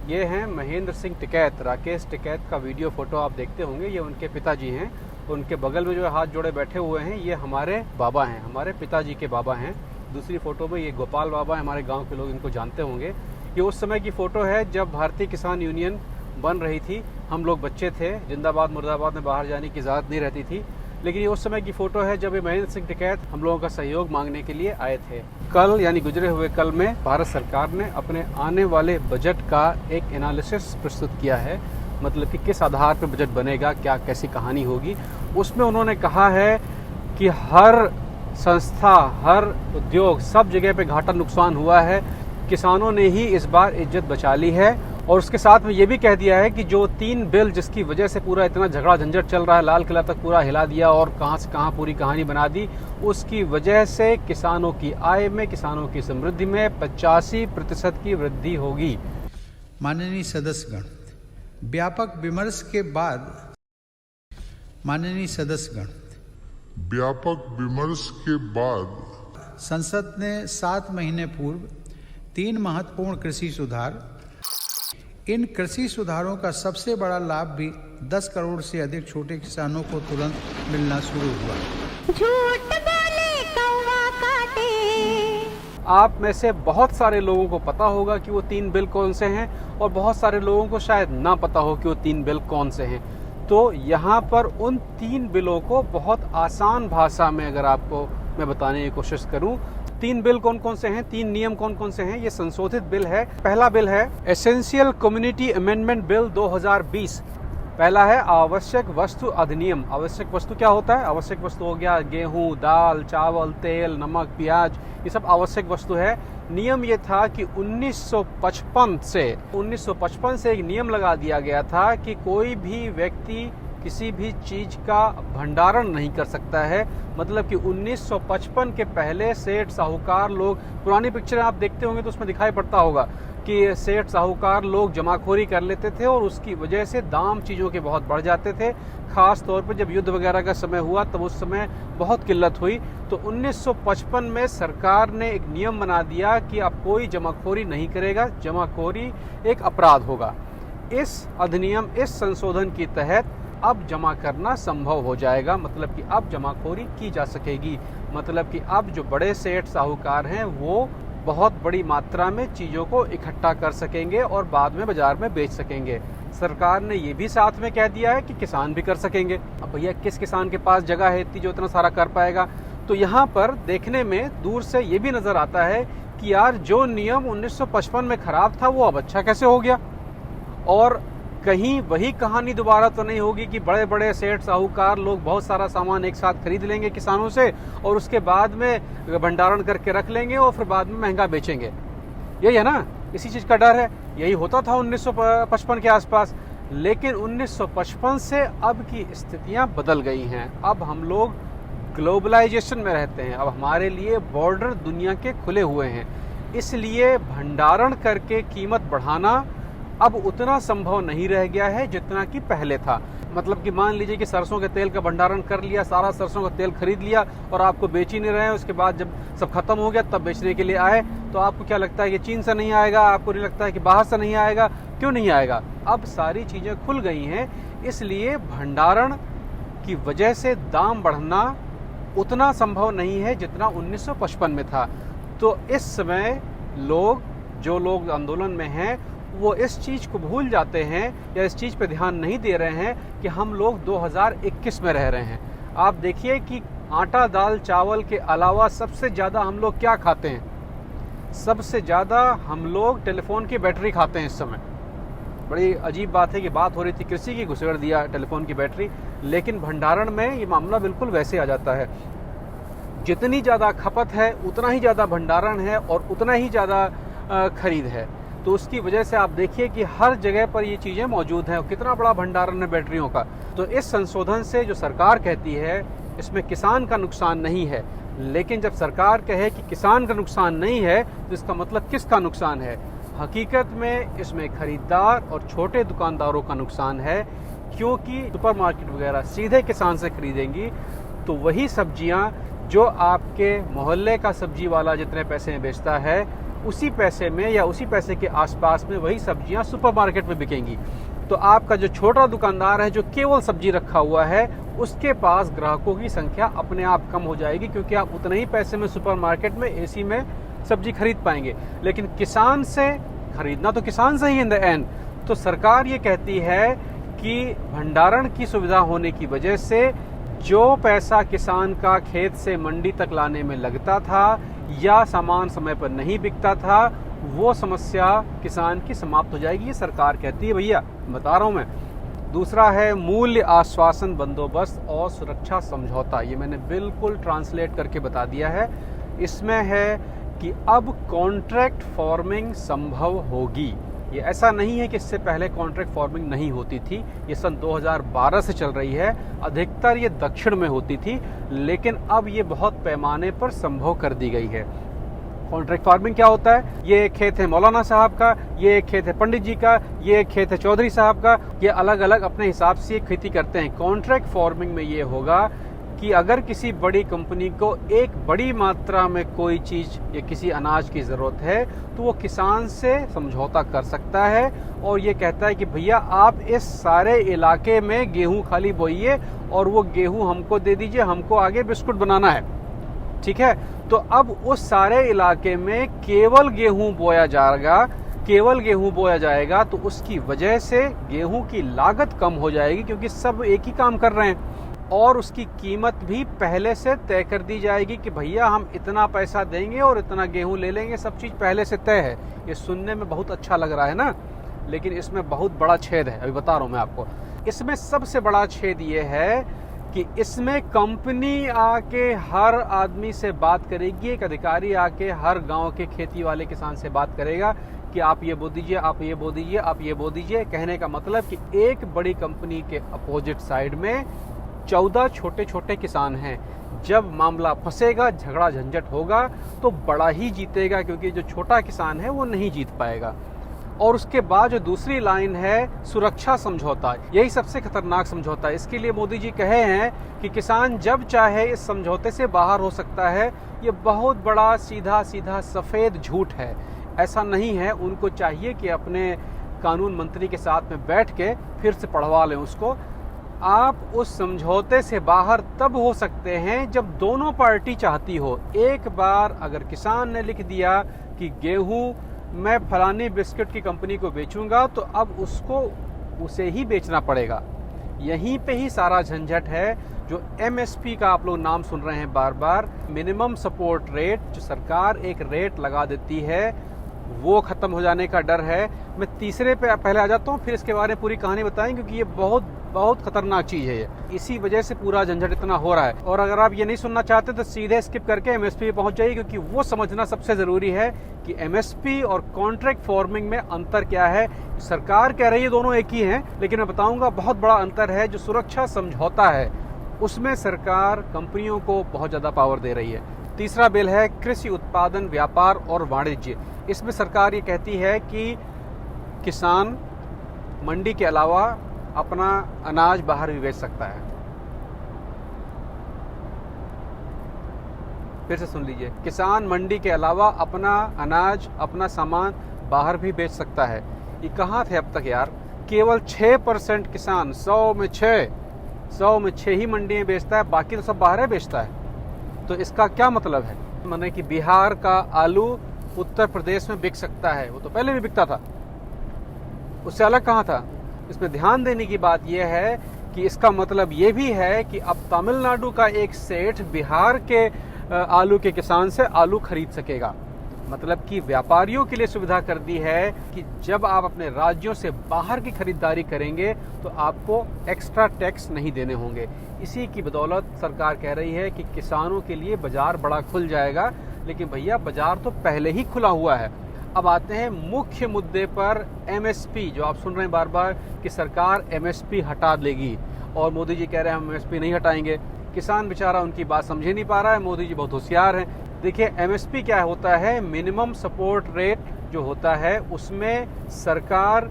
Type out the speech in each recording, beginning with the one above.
ये हैं महेंद्र सिंह टिकैत, राकेश टिकैत का वीडियो फोटो आप देखते होंगे। ये उनके पिताजी हैं। उनके बगल में जो हाथ जोड़े बैठे हुए हैं ये हमारे बाबा हैं, हमारे पिताजी के बाबा हैं। दूसरी फोटो में ये गोपाल बाबा, हमारे गांव के लोग इनको जानते होंगे। ये उस समय की फ़ोटो है जब भारतीय किसान यूनियन बन रही थी। हम लोग बच्चे थे, जिंदाबाद मुर्दाबाद में बाहर जाने की इजाज़त नहीं रहती थी। लेकिन ये उस समय की फ़ोटो है जब ये महेंद्र सिंह टिकैत हम लोगों का सहयोग मांगने के लिए आए थे। कल यानी गुजरे हुए कल में भारत सरकार ने अपने आने वाले बजट का एक एनालिसिस प्रस्तुत किया है, मतलब कि किस आधार पर बजट बनेगा, क्या कैसी कहानी होगी। उसमें उन्होंने कहा है कि हर संस्था, हर उद्योग, सब जगह पे घाटा नुकसान हुआ है। किसानों ने ही इस बार इज्जत बचा ली है। और उसके साथ में ये भी कह दिया है कि जो 3 बिल जिसकी वजह से पूरा इतना झगड़ा झंझट चल रहा है, लाल किला तक पूरा हिला दिया और कहां से कहां पूरी कहानी बना दी, उसकी वजह से किसानों की आय में, किसानों की समृद्धि में 85% की वृद्धि होगी। माननीय सदस्यगण, व्यापक विमर्श के बाद संसद ने 7 महीने पूर्व 3 महत्वपूर्ण कृषि सुधार, इन कृषि सुधारों का सबसे बड़ा लाभ भी 10 करोड़ से अधिक छोटे किसानों को तुरंत मिलना शुरू हुआ। झूठ बोले कौवा काटे। आप में से बहुत सारे लोगों को पता होगा कि वो 3 बिल कौन से हैं और बहुत सारे लोगों को शायद ना पता हो कि वो 3 बिल कौन से हैं। तो यहाँ पर उन 3 बिलों को बहुत आसान भाषा में अगर आपको मैं बताने की कोशिश करूं, 3 बिल कौन कौन से हैं, 3 नियम कौन कौन से हैं। ये संशोधित बिल है। पहला बिल है एसेंशियल कम्युनिटी अमेंडमेंट बिल 2020। पहला है आवश्यक वस्तु अधिनियम। आवश्यक वस्तु क्या होता है? आवश्यक वस्तु हो गया गेहूं, दाल, चावल, तेल, नमक, प्याज, ये सब आवश्यक वस्तु है। नियम ये था कि 1955 से एक नियम लगा दिया गया था कि कोई भी व्यक्ति किसी भी चीज का भंडारण नहीं कर सकता है। मतलब कि 1955 के पहले सेठ साहूकार लोग, पुरानी पिक्चर आप देखते होंगे तो उसमें दिखाई पड़ता होगा कि सेठ साहूकार लोग जमाखोरी कर लेते थे और उसकी वजह से दाम चीज़ों के बहुत बढ़ जाते थे। खास तौर पर जब युद्ध वगैरह का समय हुआ तब उस समय बहुत किल्लत हुई। तो 1955 में सरकार ने एक नियम बना दिया कि अब कोई जमाखोरी नहीं करेगा, जमाखोरी एक अपराध होगा। इस अधिनियम, इस संशोधन के तहत अब जमा करना संभव हो जाएगा। मतलब कि अब जमाखोरी की जा सकेगी। मतलब कि अब जो बड़े सेठ साहूकार हैं वो बहुत बड़ी मात्रा में चीज़ों को इकट्ठा कर सकेंगे और बाद में बाजार में बेच सकेंगे। सरकार ने ये भी साथ में कह दिया है कि किसान भी कर सकेंगे। अब भैया किस किसान के पास जगह है इतनी जो इतना सारा कर पाएगा? तो यहाँ पर देखने में दूर से ये भी नज़र आता है कि यार जो नियम 1955 में खराब था वो अब अच्छा कैसे हो गया। और कहीं वही कहानी दोबारा तो नहीं होगी कि बड़े बड़े सेठ साहूकार लोग बहुत सारा सामान एक साथ खरीद लेंगे किसानों से और उसके बाद में भंडारण करके रख लेंगे और फिर बाद में महंगा बेचेंगे। यही है ना, इसी चीज़ का डर है। यही होता था 1955 के आसपास। लेकिन 1955 से अब की स्थितियां बदल गई हैं। अब हम लोग ग्लोबलाइजेशन में रहते हैं। अब हमारे लिए बॉर्डर दुनिया के खुले हुए हैं। इसलिए भंडारण करके कीमत बढ़ाना अब उतना संभव नहीं रह गया है जितना कि पहले था। मतलब कि मान लीजिए कि सरसों के तेल का भंडारण कर लिया, सारा सरसों का तेल खरीद लिया और आपको बेच ही नहीं रहे हैं। उसके बाद जब सब खत्म हो गया तब बेचने के लिए आए तो आपको क्या लगता है कि चीन से नहीं आएगा? आपको नहीं लगता है कि बाहर से नहीं आएगा? क्यों नहीं आएगा? अब सारी चीज़ें खुल गई हैं। इसलिए भंडारण की वजह से दाम बढ़ना उतना संभव नहीं है जितना 1955 में था। तो इस समय जो लोग आंदोलन में हैं वो इस चीज़ को भूल जाते हैं या इस चीज़ पे ध्यान नहीं दे रहे हैं कि हम लोग 2021 में रह रहे हैं। आप देखिए कि आटा, दाल, चावल के अलावा सबसे ज़्यादा हम लोग क्या खाते हैं? सबसे ज़्यादा हम लोग टेलीफोन की बैटरी खाते हैं इस समय। बड़ी अजीब बात है कि बात हो रही थी कृषि की, घुसेड़ दिया टेलीफोन की बैटरी। लेकिन भंडारण में ये मामला बिल्कुल वैसे आ जाता है। जितनी ज़्यादा खपत है उतना ही ज़्यादा भंडारण है और उतना ही ज़्यादा खरीद है। तो उसकी वजह से आप देखिए कि हर जगह पर ये चीज़ें मौजूद हैं। कितना बड़ा भंडारण है बैटरियों का। तो इस संशोधन से जो सरकार कहती है इसमें किसान का नुकसान नहीं है। लेकिन जब सरकार कहे कि किसान का नुकसान नहीं है तो इसका मतलब किसका नुकसान है? हकीकत में इसमें खरीदार और छोटे दुकानदारों का नुकसान है, क्योंकि सुपरमार्केट वगैरह सीधे किसान से खरीदेंगी तो वही सब्जियां जो आपके मोहल्ले का सब्जी वाला जितने पैसे में बेचता है उसी पैसे में या उसी पैसे के आसपास में वही सब्जियां सुपरमार्केट में बिकेंगी। तो आपका जो छोटा दुकानदार है जो केवल सब्जी रखा हुआ है, उसके पास ग्राहकों की संख्या अपने आप कम हो जाएगी, क्योंकि आप उतने ही पैसे में सुपरमार्केट में एसी में सब्जी खरीद पाएंगे। लेकिन किसान से खरीदना तो किसान से ही इन द एंड। तो सरकार ये कहती है कि भंडारण की सुविधा होने की वजह से जो पैसा किसान का खेत से मंडी तक लाने में लगता था या सामान समय पर नहीं बिकता था, वो समस्या किसान की समाप्त हो जाएगी, ये सरकार कहती है। भैया बता रहा हूं मैं। दूसरा है मूल्य आश्वासन बंदोबस्त और सुरक्षा समझौता। ये मैंने बिल्कुल ट्रांसलेट करके बता दिया है। इसमें है कि अब कॉन्ट्रैक्ट फार्मिंग संभव होगी। ये ऐसा नहीं है कि इससे पहले कॉन्ट्रैक्ट फार्मिंग नहीं होती थी, ये सन 2012 से चल रही है। अधिकतर ये दक्षिण में होती थी, लेकिन अब ये बहुत पैमाने पर संभव कर दी गई है। कॉन्ट्रैक्ट फार्मिंग क्या होता है? ये एक खेत है मौलाना साहब का, ये एक खेत है पंडित जी का, ये एक खेत है चौधरी साहब का। ये अलग अलग अपने हिसाब से खेती करते हैं। कॉन्ट्रैक्ट फार्मिंग में ये होगा कि अगर किसी बड़ी कंपनी को एक बड़ी मात्रा में कोई चीज या किसी अनाज की जरूरत है, तो वो किसान से समझौता कर सकता है और ये कहता है कि भैया आप इस सारे इलाके में गेहूं खाली बोइए और वो गेहूं हमको दे दीजिए, हमको आगे बिस्कुट बनाना है। ठीक है, तो अब उस सारे इलाके में केवल गेहूं बोया जाएगा, केवल गेहूं बोया जाएगा, तो उसकी वजह से गेहूं की लागत कम हो जाएगी, क्योंकि सब एक ही काम कर रहे हैं। और उसकी कीमत भी पहले से तय कर दी जाएगी कि भैया हम इतना पैसा देंगे और इतना गेहूं ले लेंगे, सब चीज पहले से तय है। ये सुनने में बहुत अच्छा लग रहा है ना, लेकिन इसमें बहुत बड़ा छेद है। अभी बता रहा हूं मैं आपको। इसमें सबसे बड़ा छेद ये है कि इसमें कंपनी आके हर आदमी से बात करेगी, एक अधिकारी आके हर गांव के खेती वाले किसान से बात करेगा कि आप ये बो दीजिए, आप ये बो दीजिए, आप ये बो दीजिए। कहने का मतलब कि एक बड़ी कंपनी के अपोजिट साइड में 14 छोटे छोटे किसान हैं। जब मामला फंसेगा, झगड़ा झंझट होगा, तो बड़ा ही जीतेगा, क्योंकि जो छोटा किसान है वो नहीं जीत पाएगा। और उसके बाद जो दूसरी लाइन है सुरक्षा समझौता, यही सबसे खतरनाक समझौता है। इसके लिए मोदी जी कहे हैं कि किसान जब चाहे इस समझौते से बाहर हो सकता है। ये बहुत बड़ा सीधा सीधा सफेद झूठ है। ऐसा नहीं है। उनको चाहिए कि अपने कानून मंत्री के साथ में बैठ के फिर से पढ़वा लें उसको। आप उस समझौते से बाहर तब हो सकते हैं जब दोनों पार्टी चाहती हो। एक बार अगर किसान ने लिख दिया कि गेहूं मैं फलानी बिस्किट की कंपनी को बेचूंगा, तो अब उसको उसे ही बेचना पड़ेगा। यहीं पे ही सारा झंझट है। जो MSP का आप लोग नाम सुन रहे हैं बार बार, मिनिमम सपोर्ट रेट, जो सरकार एक रेट लगा देती है, वो खत्म हो जाने का डर है। मैं तीसरे पे पहले आ जाता हूँ, फिर इसके बारे में पूरी कहानी बताएंगे, क्योंकि ये बहुत बहुत खतरनाक चीज है। ये इसी वजह से पूरा झंझट इतना हो रहा है। और अगर आप ये नहीं सुनना चाहते तो सीधे स्किप करके MSP पे पहुंच जाइए, क्योंकि वो समझना सबसे जरूरी है कि MSP और कॉन्ट्रैक्ट फार्मिंग में अंतर क्या है। सरकार कह रही है दोनों एक ही हैं, लेकिन मैं बताऊंगा बहुत बड़ा अंतर है। जो सुरक्षा समझौता है उसमें सरकार कंपनियों को बहुत ज्यादा पावर दे रही है। तीसरा बिल है कृषि उत्पादन व्यापार और वाणिज्य। इसमें सरकार ये कहती है कि किसान मंडी के अलावा अपना अनाज बाहर भी बेच सकता है। फिर से सुन लीजिए, किसान मंडी के अलावा अपना अनाज, अपना सामान बाहर भी बेच सकता है। ये कहाँ थे अब तक यार? केवल 6% किसान 100 में 6 ही मंडी में बेचता है, बाकी तो सब बाहर है बेचता है। तो इसका क्या मतलब है? माने कि बिहार का आलू उत्तर प्रदेश में बिक सकता है, वो तो पहले भी बिकता था, उससे अलग कहाँ था? इसमें ध्यान देने की बात यह है कि इसका मतलब ये भी है कि अब तमिलनाडु का एक सेठ बिहार के आलू के किसान से आलू खरीद सकेगा। मतलब कि व्यापारियों के लिए सुविधा कर दी है कि जब आप अपने राज्यों से बाहर की खरीदारी करेंगे तो आपको एक्स्ट्रा टैक्स नहीं देने होंगे। इसी की बदौलत सरकार कह रही है कि किसानों के लिए बाजार बड़ा खुल जाएगा। लेकिन भैया बाजार तो पहले ही खुला हुआ है। अब आते हैं मुख्य मुद्दे पर, MSP, जो आप सुन रहे हैं बार बार कि सरकार MSP हटा देगी, और मोदी जी कह रहे हैं हम MSP नहीं हटाएंगे। किसान बेचारा उनकी बात समझ नहीं पा रहा है। मोदी जी बहुत होशियार हैं। देखिए MSP क्या होता है? मिनिमम सपोर्ट रेट जो होता है, उसमें सरकार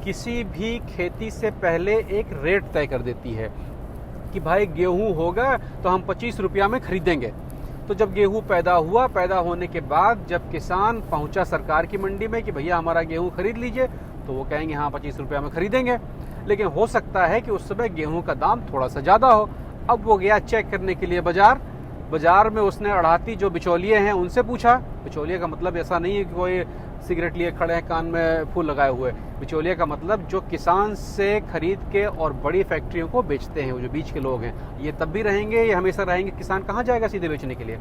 किसी भी खेती से पहले एक रेट तय कर देती है कि भाई गेहूं होगा तो हम 25 रुपया में खरीदेंगे। तो जब गेहूं पैदा हुआ, पैदा होने के बाद जब किसान पहुंचा सरकार की मंडी में कि भैया हमारा गेहूं खरीद लीजिए, तो वो कहेंगे हाँ 25 रुपया में खरीदेंगे। लेकिन हो सकता है कि उस समय गेहूं का दाम थोड़ा सा ज़्यादा हो। अब वो गया चेक करने के लिए बाजार में उसने अड़ाती जो बिचौलिए हैं उनसे पूछा। बिचौलिए का मतलब ऐसा नहीं है कि कोई सिगरेट लिए खड़े हैं कान में फूल लगाए हुए। बिचौलिए का मतलब जो किसान से खरीद के और बड़ी फैक्ट्रियों को बेचते हैं, वो जो बीच के लोग हैं। ये तब भी रहेंगे, ये हमेशा रहेंगे। किसान कहाँ जाएगा सीधे बेचने के लिए?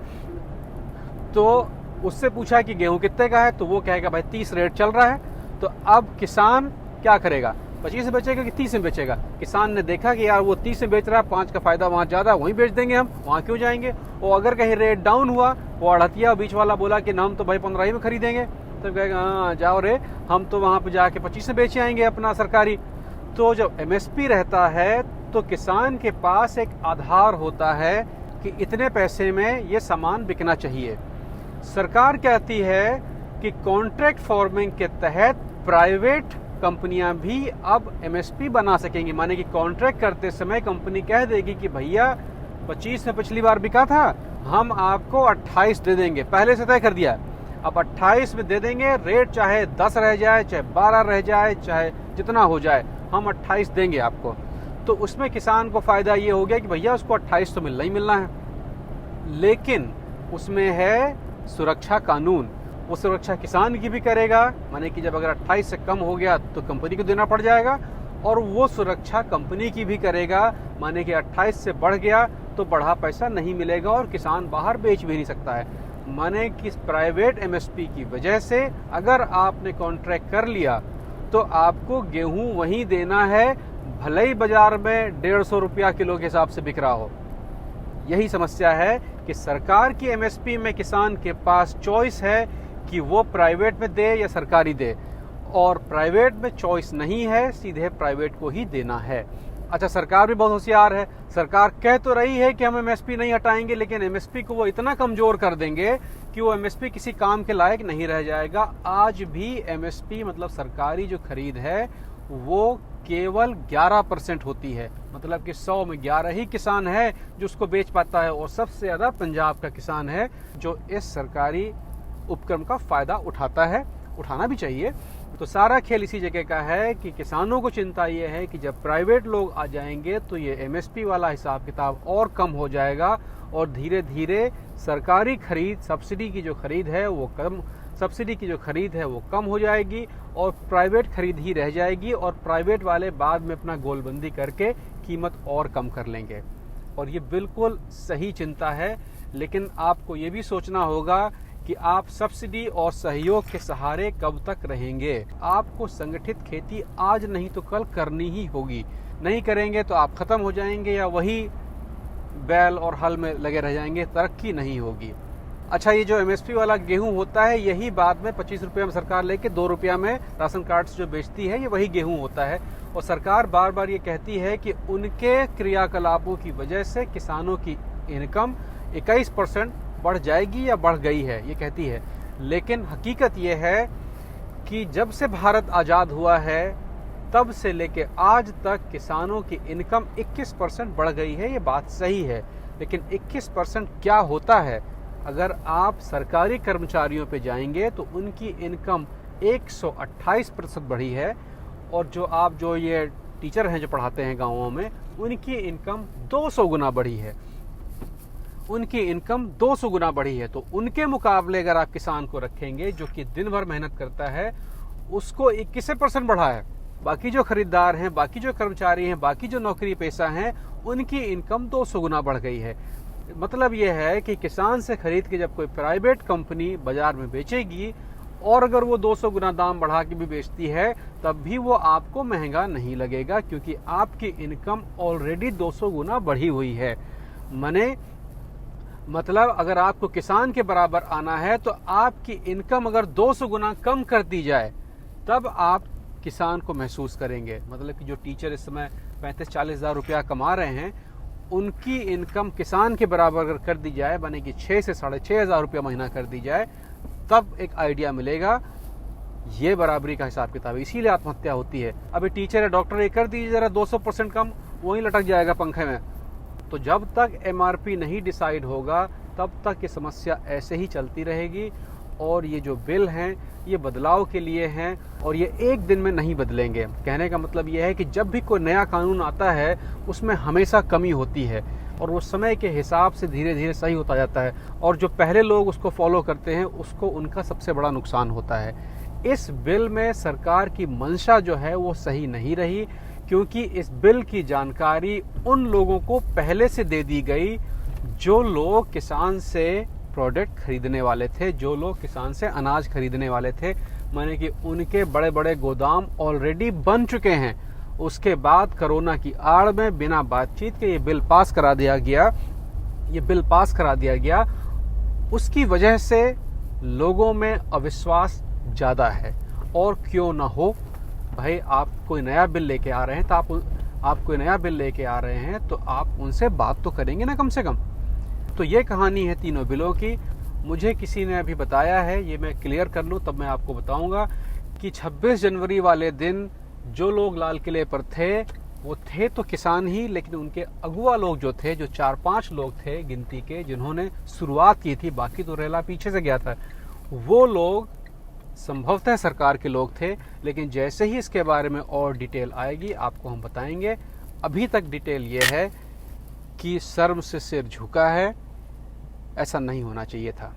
तो उससे पूछा कि गेहूं कितने का है, तो वो कहेगा भाई 30 रेट चल रहा है। तो अब किसान क्या करेगा? 25 में बेचेगा कि 30 में बेचेगा? किसान ने देखा कि यार वो 30 में बेच रहा है, 5 का फायदा वहां ज्यादा, वहीं बेच देंगे हम, वहां क्यों जाएंगे। और अगर कहीं रेट डाउन हुआ, वो अड़तिया बीच वाला बोला कि हम तो भाई 15 ही में खरीदेंगे, तो कहेगा हाँ जाओ रे, हम तो वहां पे जाके 25 में बेचे आएंगे अपना सरकारी। तो जब MSP रहता है तो किसान के पास एक आधार होता है कि इतने पैसे में ये सामान बिकना चाहिए। सरकार कहती है कि कॉन्ट्रैक्ट फार्मिंग के तहत प्राइवेट कंपनियां भी अब MSP बना सकेंगी। माने कि कॉन्ट्रैक्ट करते समय कंपनी कह देगी कि भैया 25 में पिछली बार बिका था, हम आपको 28 दे देंगे, पहले से तय कर दिया, अब 28 में दे देंगे, रेट चाहे 10 रह जाए, चाहे 12 रह जाए, चाहे जितना हो जाए, हम 28 देंगे आपको। तो उसमें किसान को फायदा ये हो गया कि भैया उसको 28 तो मिलना ही मिलना है। लेकिन उसमें है सुरक्षा कानून, वो सुरक्षा किसान की भी करेगा, माने कि जब अगर 28 से कम हो गया तो कंपनी को देना पड़ जाएगा, और वो सुरक्षा कंपनी की भी करेगा, माने कि 28 से बढ़ गया तो बढ़ा पैसा नहीं मिलेगा और किसान बाहर बेच भी नहीं सकता है। माने कि प्राइवेट MSP की वजह से अगर आपने कॉन्ट्रैक्ट कर लिया तो आपको गेहूं वहीं देना है, भले ही बाजार में 150 रुपया किलो के हिसाब से बिक रहा हो। यही समस्या है कि सरकार की MSP में किसान के पास चॉइस है कि वो प्राइवेट में दे या सरकारी दे, और प्राइवेट में चॉइस नहीं है, सीधे प्राइवेट को ही देना है। अच्छा, सरकार भी बहुत होशियार है। सरकार कह तो रही है कि हम MSP नहीं हटाएंगे, लेकिन MSP को वो इतना कमजोर कर देंगे कि वो MSP किसी काम के लायक नहीं रह जाएगा। आज भी MSP मतलब सरकारी जो खरीद है वो केवल 11% होती है। मतलब कि 100 में 11 ही किसान है जो उसको बेच पाता है, और सबसे ज्यादा पंजाब का किसान है जो इस सरकारी उपक्रम का फायदा उठाता है, उठाना भी चाहिए। तो सारा खेल इसी जगह का है कि किसानों को चिंता ये है कि जब प्राइवेट लोग आ जाएंगे तो ये MSP वाला हिसाब किताब और कम हो जाएगा, और धीरे धीरे सरकारी खरीद, सब्सिडी की जो खरीद है वो कम हो जाएगी, और प्राइवेट खरीद ही रह जाएगी, और प्राइवेट वाले बाद में अपना गोलबंदी करके कीमत और कम कर लेंगे। और ये बिल्कुल सही चिंता है, लेकिन आपको ये भी सोचना होगा कि आप सब्सिडी और सहयोग के सहारे कब तक रहेंगे। आपको संगठित खेती आज नहीं तो कल करनी ही होगी। नहीं करेंगे तो आप खत्म हो जाएंगे, या वही बैल और हल में लगे रह जाएंगे, तरक्की नहीं होगी। अच्छा, ये जो MSP वाला गेहूं होता है, यही बाद में 25 रुपया में सरकार लेके 2 रुपया में राशन कार्ड से जो बेचती है, ये वही गेहूं होता है। और सरकार बार बार ये कहती है कि उनके क्रियाकलापों की वजह से किसानों की इनकम 21% बढ़ जाएगी या बढ़ गई है, ये कहती है। लेकिन हकीकत ये है कि जब से भारत आज़ाद हुआ है तब से लेके आज तक किसानों की इनकम 21% बढ़ गई है। ये बात सही है, लेकिन 21% क्या होता है? अगर आप सरकारी कर्मचारियों पे जाएंगे तो उनकी इनकम 128% बढ़ी है, और जो ये टीचर हैं जो पढ़ाते हैं गाँवों में, उनकी इनकम 200 गुना बढ़ी है। उनकी इनकम 200 गुना बढ़ी है। तो उनके मुकाबले अगर आप किसान को रखेंगे जो कि दिन भर मेहनत करता है, उसको 21% बढ़ा है। बाकी जो खरीदार हैं, बाकी जो कर्मचारी हैं, बाकी जो नौकरी पेशा हैं, उनकी इनकम 200 गुना बढ़ गई है। मतलब यह है कि किसान से खरीद के जब कोई प्राइवेट कंपनी बाजार में बेचेगी, और अगर वो 200 गुना दाम बढ़ा के भी बेचती है, तब भी वो आपको महंगा नहीं लगेगा, क्योंकि आपकी इनकम ऑलरेडी 200 गुना बढ़ी हुई है। मतलब अगर आपको किसान के बराबर आना है तो आपकी इनकम अगर 200 गुना कम कर दी जाए, तब आप किसान को महसूस करेंगे। मतलब कि जो टीचर इस समय 35-40 हज़ार रुपया कमा रहे हैं, उनकी इनकम किसान के बराबर अगर कर दी जाए, माने कि 6 से 6.5 हज़ार रुपया महीना कर दी जाए, तब एक आइडिया मिलेगा। ये बराबरी का हिसाब किताब है, इसीलिए आत्महत्या होती है। अभी टीचर है, डॉक्टर, ये कर दीजिए जरा 200% कम, वहीं लटक जाएगा पंखे में। तो जब तक MRP नहीं डिसाइड होगा तब तक ये समस्या ऐसे ही चलती रहेगी। और ये जो बिल हैं ये बदलाव के लिए हैं और ये एक दिन में नहीं बदलेंगे। कहने का मतलब ये है कि जब भी कोई नया कानून आता है उसमें हमेशा कमी होती है और वो समय के हिसाब से धीरे धीरे सही होता जाता है, और जो पहले लोग उसको फॉलो करते हैं उसको उनका सबसे बड़ा नुकसान होता है। इस बिल में सरकार की मंशा जो है वो सही नहीं रही, क्योंकि इस बिल की जानकारी उन लोगों को पहले से दे दी गई जो लोग किसान से प्रोडक्ट खरीदने वाले थे, जो लोग किसान से अनाज खरीदने वाले थे। माने कि उनके बड़े बड़े गोदाम ऑलरेडी बन चुके हैं। उसके बाद कोरोना की आड़ में बिना बातचीत के ये बिल पास करा दिया गया। उसकी वजह से लोगों में अविश्वास ज़्यादा है। और क्यों ना हो भाई, आप कोई नया बिल लेके आ रहे हैं तो आप उनसे बात तो करेंगे ना कम से कम। तो ये कहानी है तीनों बिलों की। मुझे किसी ने अभी बताया है, ये मैं क्लियर कर लूँ तब मैं आपको बताऊंगा, कि 26 जनवरी वाले दिन जो लोग लाल किले पर थे वो थे तो किसान ही, लेकिन उनके अगुआ लोग जो थे, जो 4-5 लोग थे गिनती के जिन्होंने शुरुआत की थी, बाकी तो रेला पीछे से गया था, वो लोग संभवतः सरकार के लोग थे। लेकिन जैसे ही इसके बारे में और डिटेल आएगी आपको हम बताएंगे। अभी तक डिटेल ये है कि शर्म से सिर झुका है, ऐसा नहीं होना चाहिए था।